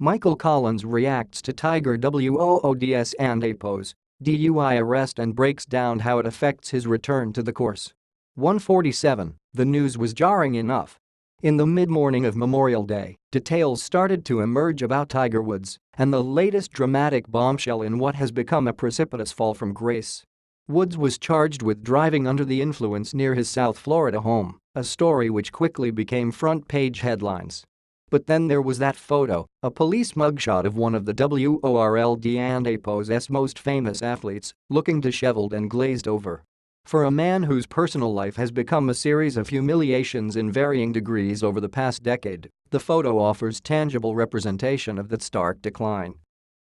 Michael Collins reacts to Tiger Woods and Apo's DUI arrest and breaks down how it affects his return to the course. 1:47, the news was jarring enough. In the mid-morning of Memorial Day, details started to emerge about Tiger Woods and the latest dramatic bombshell in what has become a precipitous fall from grace. Woods was charged with driving under the influence near his South Florida home, a story which quickly became front-page headlines. But then there was that photo, a police mugshot of one of the WORLD and APO's most famous athletes, looking disheveled and glazed over. For a man whose personal life has become a series of humiliations in varying degrees over the past decade, the photo offers tangible representation of that stark decline.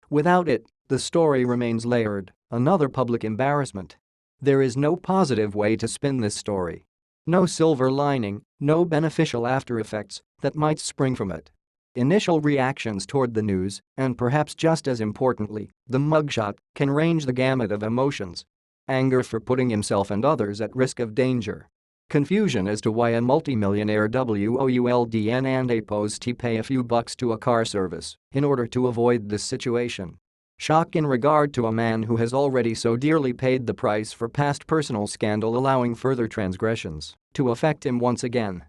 Without it, the story remains layered, another public embarrassment. There is no positive way to spin this story. No silver lining, no beneficial aftereffects that might spring from it. Initial reactions toward the news, and perhaps just as importantly, the mugshot, can range the gamut of emotions. Anger for putting himself and others at risk of danger. Confusion as to why a multimillionaire WOULDN and APO's pay a few bucks to a car service in order to avoid this situation. Shock in regard to a man who has already so dearly paid the price for past personal scandal, allowing further transgressions to affect him once again.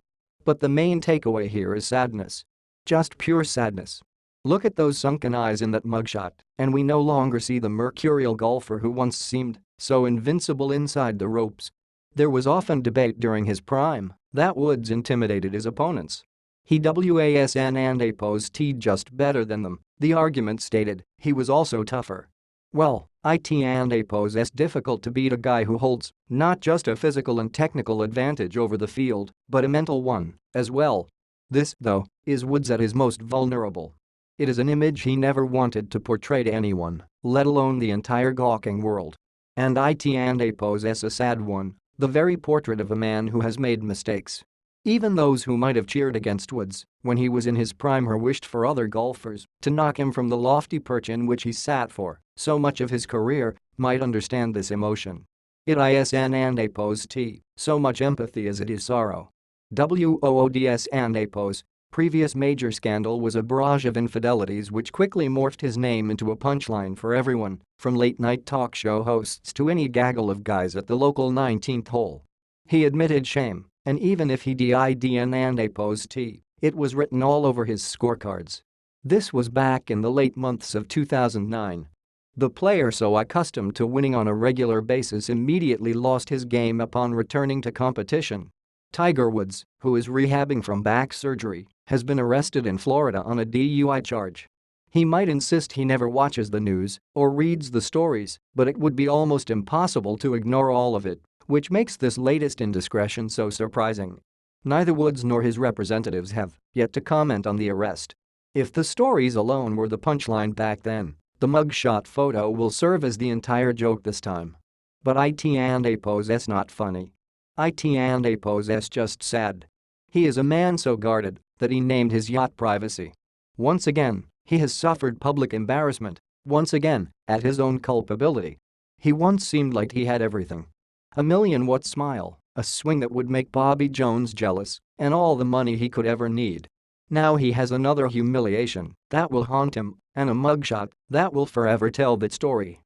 But the main takeaway here is sadness. Just pure sadness. Look at those sunken eyes in that mugshot, and we no longer see the mercurial golfer who once seemed so invincible inside the ropes. There was often debate during his prime that Woods intimidated his opponents. He WASN and APO's just better than them, the argument stated. He was also tougher. Well, it and APO's difficult to beat a guy who holds not just a physical and technical advantage over the field, but a mental one as well. This, though, is Woods at his most vulnerable. It is an image he never wanted to portray to anyone, let alone the entire gawking world. And it and APO's a sad one, the very portrait of a man who has made mistakes. Even those who might have cheered against Woods when he was in his prime or wished for other golfers to knock him from the lofty perch in which he sat for so much of his career might understand this emotion. It isn't and APO's so much empathy as it is sorrow. WOODS and APO's previous major scandal was a barrage of infidelities which quickly morphed his name into a punchline for everyone, from late-night talk show hosts to any gaggle of guys at the local 19th hole. He admitted shame, and even if he didn't and APO's it was written all over his scorecards. This was back in the late months of 2009. The player, so accustomed to winning on a regular basis, immediately lost his game upon returning to competition. Tiger Woods, who is rehabbing from back surgery, has been arrested in Florida on a DUI charge. He might insist he never watches the news or reads the stories, but it would be almost impossible to ignore all of it, which makes this latest indiscretion so surprising. Neither Woods nor his representatives have yet to comment on the arrest. If the stories alone were the punchline back then, the mugshot photo will serve as the entire joke this time. But it and APO's not funny. It and APO's just sad. He is a man so guarded that he named his yacht Privacy. Once again, he has suffered public embarrassment, once again, at his own culpability. He once seemed like he had everything. A million-watt smile, a swing that would make Bobby Jones jealous, and all the money he could ever need. Now he has another humiliation that will haunt him, and a mugshot that will forever tell that story.